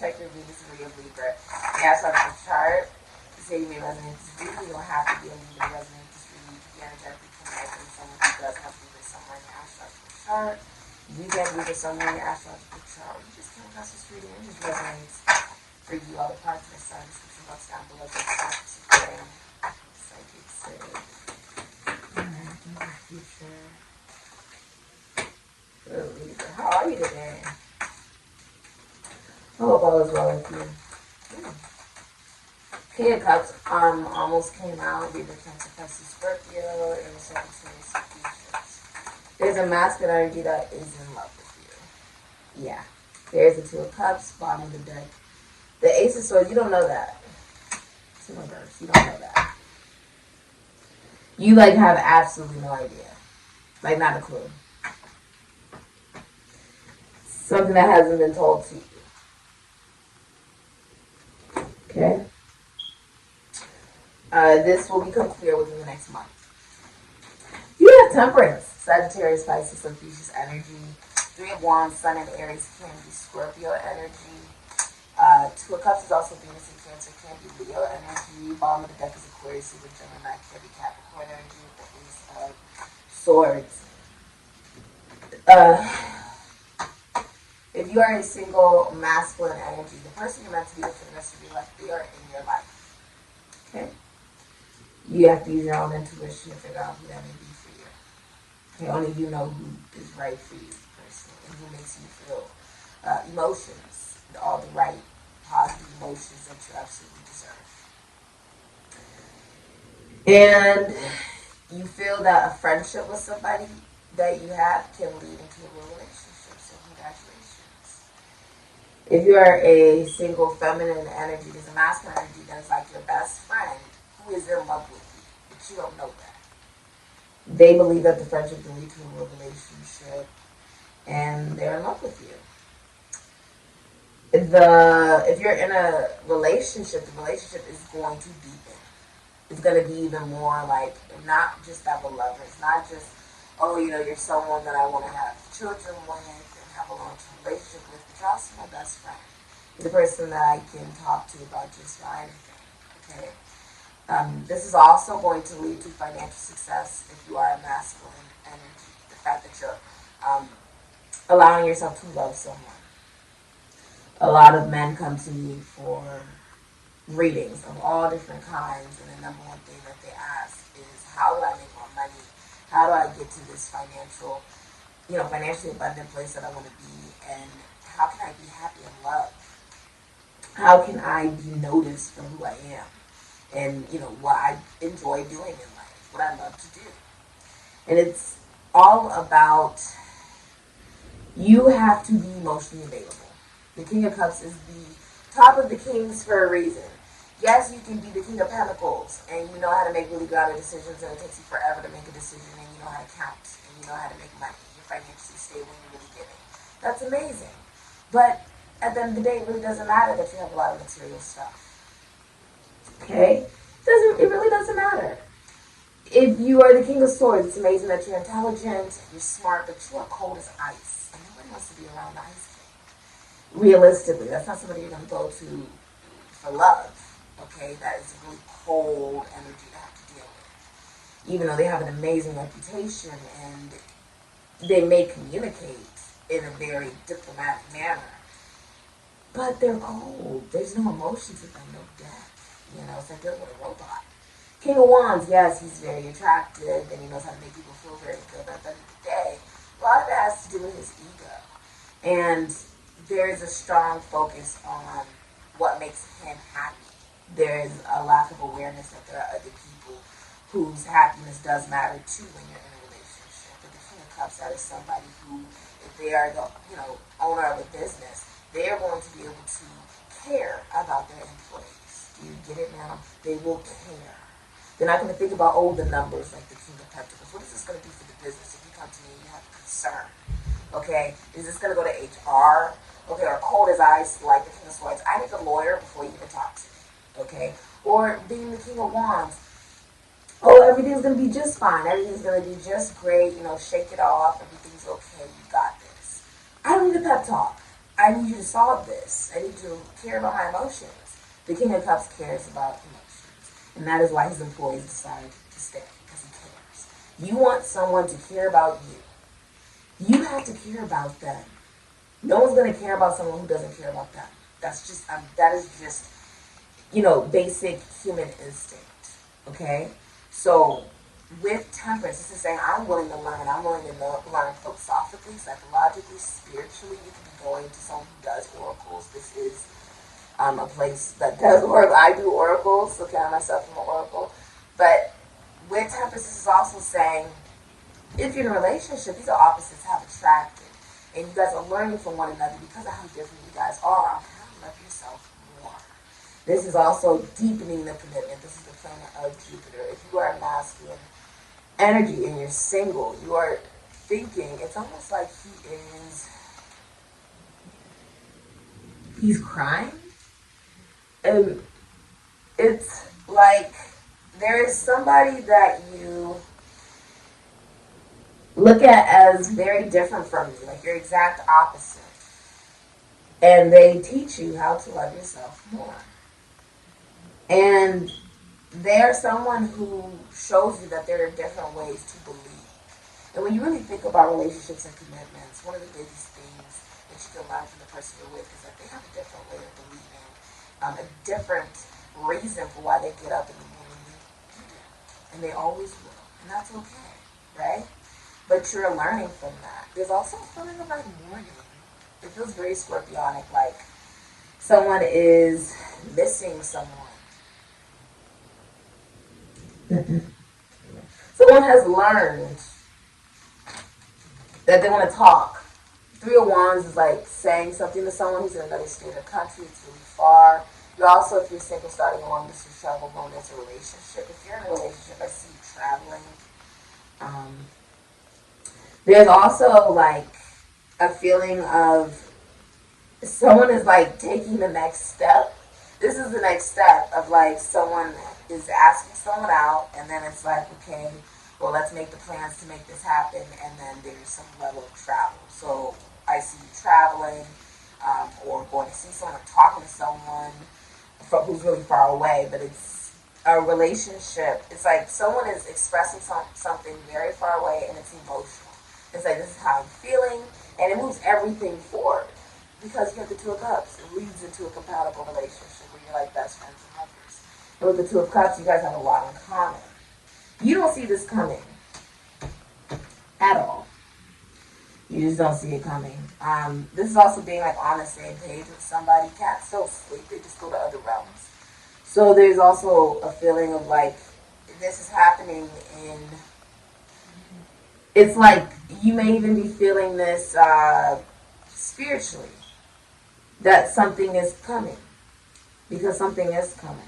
check your Venus and your Libra. The astrological chart. Say you may resonate this reading. You don't have to be a Libra to resonate this reading. You can be energetically connected with someone who does have Libra somewhere in your astrological chart. You get Libra somewhere in your astrological chart. You just came across this reading and it just resonates for you. All the parts of the sun description box down below. Sikiksyd. Alright, future. Libra. How are you today? I hope all is well with you. King of Cups almost came out. Libra, Cancer, Pisces, Scorpio, and Sagittarius. There's a masculine energy that is in love with you. Yeah. There's the Two of Cups, bottom of the deck. The Ace of Swords, you don't know that. It's in reverse. You don't know that. You, like, have absolutely no idea. Like, not a clue. Something that hasn't been told to you. Okay? This will become clear within the next month. You have Temperance, Sagittarius, Pisces, Confucius energy. Three of Wands, Sun and Aries can be Scorpio energy. Two of Cups is also Venus and Cancer, can be Leo energy. Bottom of the deck is Aquarius, Libra, Gemini, can be Capricorn energy with the Ace of Swords. If you are a single masculine energy, the person you're meant to be with for the rest of your life, they are in your life. Okay? You have to use your own intuition to figure out who that may be for you. Okay? Only you know who is right for you personally and who makes you feel emotions, all the right positive emotions that you absolutely deserve. And you feel that a friendship with somebody that you have can lead into a real relationship. So congratulations. If you are a single feminine energy, there's a masculine energy that is like your best friend who is in love with you, but you don't know that. They believe that the friendship can lead to a real relationship, and they're in love with you. If you're in a relationship, the relationship is going to deepen. It's going to be even more like, not just that of a lover. It's not just, oh, you're someone that I want to have children with and have a long-term relationship with, but you're also my best friend. You're the person that I can talk to about just about anything. Okay? This is also going to lead to financial success if you are a masculine energy. The fact that you're allowing yourself to love someone. A lot of men come to me for readings of all different kinds, and the number one thing that they ask is, how do I make more money? How do I get to this financially abundant place that I want to be? And how can I be happy and loved? How can I be noticed for who I am? And, what I enjoy doing in life, what I love to do. And it's all about, you have to be emotionally available. The King of Cups is the top of the kings for a reason. Yes, you can be the King of Pentacles, and you know how to make really good decisions, and it takes you forever to make a decision, and you know how to count, and you know how to make money. You're financially stable, and you're really giving. That's amazing. But at the end of the day, it really doesn't matter that you have a lot of material stuff. Okay? It really doesn't matter. If you are the King of Swords, it's amazing that you're intelligent, you're smart, but you are cold as ice, and nobody wants to be around the Ice King. Realistically, that's not somebody you're going to go to for love. Okay, that is a really cold energy to have to deal with. Even though they have an amazing reputation and they may communicate in a very diplomatic manner, but they're cold. There's no emotion to them, no depth. It's like dealing with a robot. King of Wands, yes, he's very attractive and he knows how to make people feel very good. But at the end of the day, a lot of it has to do with his ego. And there is a strong focus on what makes him happy. There is a lack of awareness that there are other people whose happiness does matter too when you're in a relationship. But the King of Cups, that is somebody who, if they are the owner of a business, they are going to be able to care about their employees. Do you get it now? They will care. They're not going to think about the numbers like the King of Pentacles. What is this going to do for the business? If you come to me and you have a concern, okay, is this going to go to HR? Okay, or cold as ice like the King of Swords. I need a lawyer before you even talk to me. Okay, or being the King of Wands. Everything's going to be just fine. Everything's going to be just great. Shake it off. Everything's okay. You got this. I don't need a pep talk. I need you to solve this. I need you to care about my emotions. The King of Cups cares about emotions. And that is why his employees decide to stay, because he cares. You want someone to care about you. You have to care about them. No one's going to care about someone who doesn't care about them. That's just, that is just, basic human instinct. Okay? So, with temperance, this is saying I'm willing to learn. I'm willing to learn philosophically, psychologically, spiritually. You can be going to someone who does oracles. This is a place that does work. I do oracles, so count myself from an oracle. But with temperance, this is also saying if you're in a relationship, these are opposites have attracted. And you guys are learning from one another because of how different you guys are on how to love yourself more. This is also deepening the commitment. This is the planet of Jupiter. If you are masculine energy and you're single, you are thinking, it's almost like he's crying. And it's like there is somebody that you look at as very different from you, like your exact opposite. And they teach you how to love yourself more. And they're someone who shows you that there are different ways to believe. And when you really think about relationships and commitments, one of the biggest things that you can learn from the person you're with is that they have a different way of believing, a different reason for why they get up in the morning than you do. And they always will. And that's okay, right? But you're learning from that. There's also a feeling of like mourning. It feels very scorpionic, like someone is missing someone. Someone has learned that they want to talk. Three of Wands is like saying something to someone who's in another state or country. It's really far. You also, if you're single, starting a long distance travel, going into a relationship. If you're in a relationship, I see you traveling. There's also like a feeling of someone is like taking the next step. This is the next step of like someone is asking someone out, and then it's like, okay, well, let's make the plans to make this happen, and then there's some level of travel. So I see you traveling, or going to see someone, or talking to someone who's really far away, but it's a relationship. It's like someone is expressing something very far away, and it's emotional. It's like, this is how I'm feeling, and it moves everything forward. Because you have the Two of Cups, it leads into a compatible relationship where you're like best friends and lovers. And with the Two of Cups, you guys have a lot in common. You don't see this coming at all. You just don't see it coming. This is also being like on the same page with somebody. Cats don't sleep, they just go to other realms. So there's also a feeling of like, this is happening in, it's like you may even be feeling this spiritually. That something is coming. Because something is coming.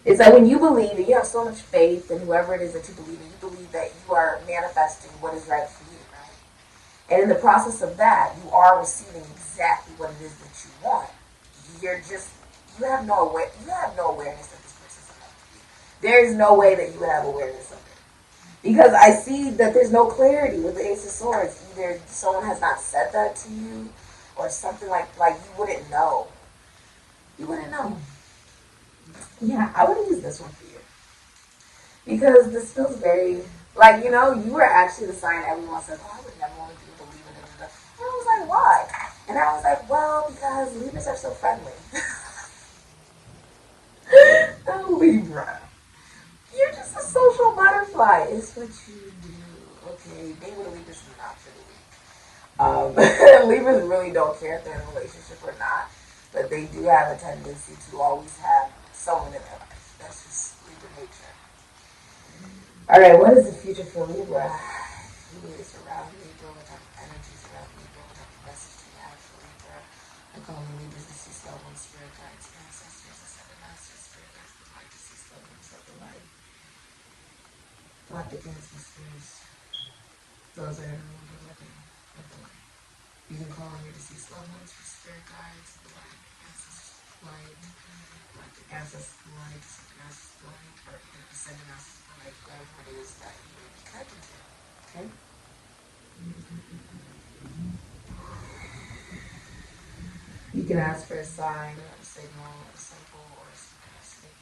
It's like when you believe and you have so much faith in whoever it is that you believe in, you believe that you are manifesting what is right for you, right? And in the process of that, you are receiving exactly what it is that you want. You have no awareness that this person's enough for you. There is no way that you would have awareness of it. Because I see that there's no clarity with the Ace of Swords. Either someone has not said that to you, or something like you wouldn't know. You wouldn't know. Yeah, I would use this one for you. Because this feels very, like, you were actually the sign everyone says, oh, I would never want to be believing in it. And I was like, why? And I was like, well, because Libras are so friendly. Oh, Libra. You're just a social butterfly. It's what you do. Okay, being with a Libra is not for the weak. Libras really don't care if they're in a relationship or not. But they do have a tendency to always have someone in their life. That's just Libra nature. Alright, what is the future for Libra? Who is around Libra? What type of energy is around Libra? What type of message do you have for Libra? I call them Libras, deceased loved ones, spirit guides, ancestors, and seven masters, spirit guides, the light, deceased loved ones of the light. Galactic Ancestors. Those are no longer living of the light. You can call on your deceased loved ones for spirit guides, the light, ancestors, light, galactic ancestors, light, synchronicity, light, or ascended masters, light, whatever it is that you may be connected to. Okay? You can ask for a sign, a signal, a symbol, or a synchronicity.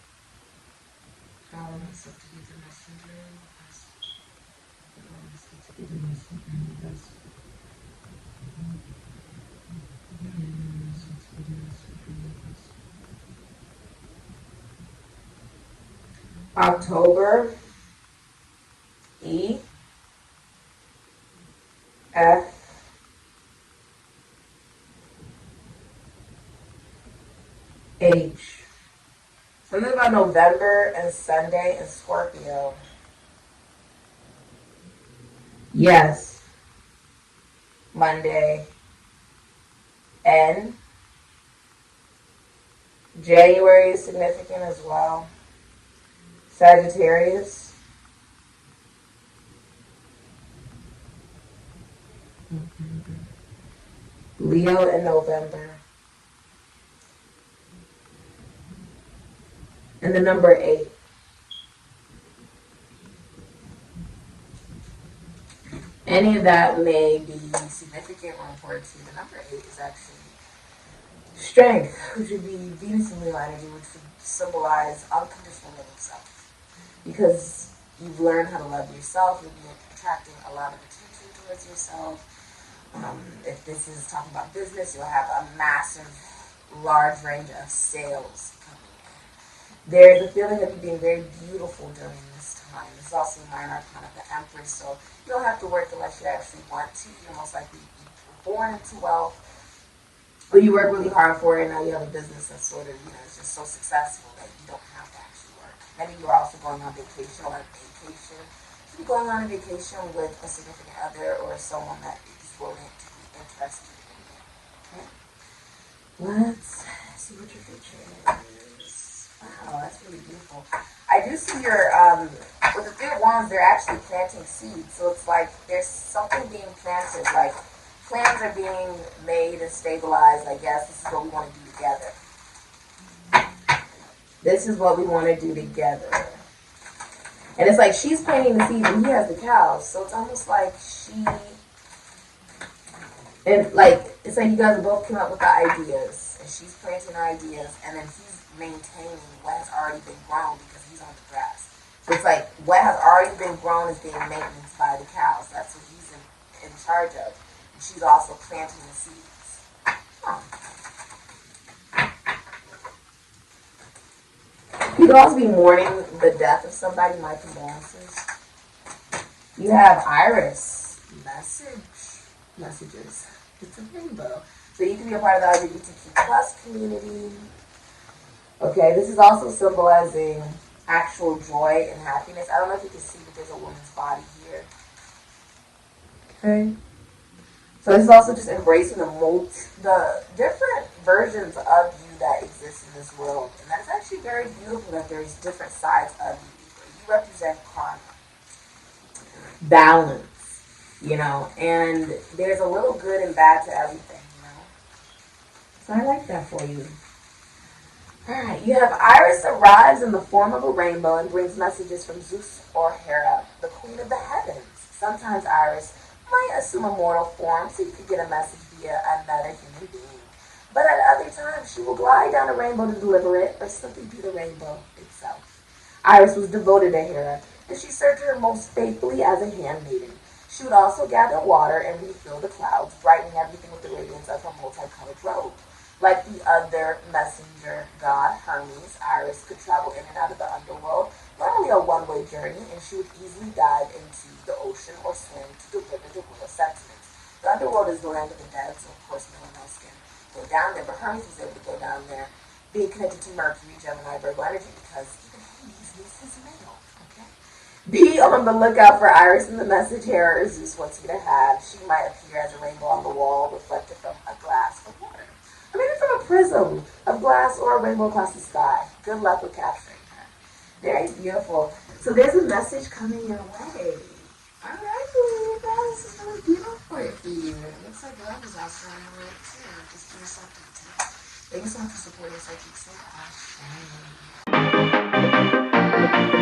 Allow myself to be the messenger and the vessel. Allow myself to be the messenger and the vessel. Allow myself to be the messenger and the vessel. October, E, F, H. Something about November and Sunday and Scorpio. Yes. Monday. N. January is significant as well. Sagittarius. Leo in November. And the number 8. Any of that may be significant or important to you. The number 8 is actually strength, which would be Venus and Leo energy, which would symbolize unconditional love of self. Because you've learned how to love yourself, you'll be attracting a lot of attention towards yourself. If this is talking about business, you'll have a massive, large range of sales coming in. There's a feeling of you being very beautiful during this time. This is also a minor arcana of the Empress, so you don't have to work unless you actually want to. You're most likely born into wealth, or you work really hard for it, and now you have a business that's sort of, it's just so successful that you don't have to actually work. Many of you are also going on vacation or on vacation. You could be going on a vacation with a significant other or someone that is willing to be interested in you. Okay? Let's see what your future is. Wow, that's really beautiful. I do see your, with the 3 of Wands, they're actually planting seeds. So it's like there's something being planted, like plans are being made and stabilized. I guess this is what we want to do together. This is what we want to do together. And it's like she's planting the seeds and he has the cows. So it's almost like it's like you guys both came up with the ideas. And she's planting her ideas. And then he's maintaining what has already been grown because he's on the grass. So it's like what has already been grown is being maintenance by the cows. That's what he's in charge of. And she's also planting the seeds. Huh. You could also be mourning the death of somebody. My condolences. You have Iris. Messages. It's a rainbow. So you can be a part of the LGBTQ plus community. Okay, this is also symbolizing actual joy and happiness. I don't know if you can see, but there's a woman's body here. Okay. So this is also just embracing the different versions of you that exist in this world. And that's actually very beautiful that there's different sides of you. You represent karma, balance, and there's a little good and bad to everything, So I like that for you. Alright, you have Iris arrives in the form of a rainbow and brings messages from Zeus or Hera, the queen of the heavens. Sometimes Iris might assume a mortal form so you could get a message via another human being. But at other times, she will glide down a rainbow to deliver it or simply be the rainbow itself. Iris was devoted to Hera, and she served her most faithfully as a handmaiden. She would also gather water and refill the clouds, brightening everything with the radiance of her multicolored robe. Like the other messenger god, Hermes, Iris could travel in and out of the underworld, normally a one-way journey, and she would easily dive into the ocean or swim to deliver the royal sentiments. The underworld is the land of the dead, so of course no one else can go down there, but Hermes was able to go down there, being connected to Mercury, Gemini, Virgo energy, because even Hades is his male, okay? Be on the lookout for Iris in the message Hera or Zeus wants you to have. She might appear as a rainbow on the wall, reflected from a glass of water. Or maybe from a prism of glass or a rainbow across the sky. Good luck with capturing her. Very beautiful. So there's a message coming your way. Alright, this is really beautiful for you. It looks like love is also on your way too. Just do yourself detail. Thank you so much for supporting Sikiksyd.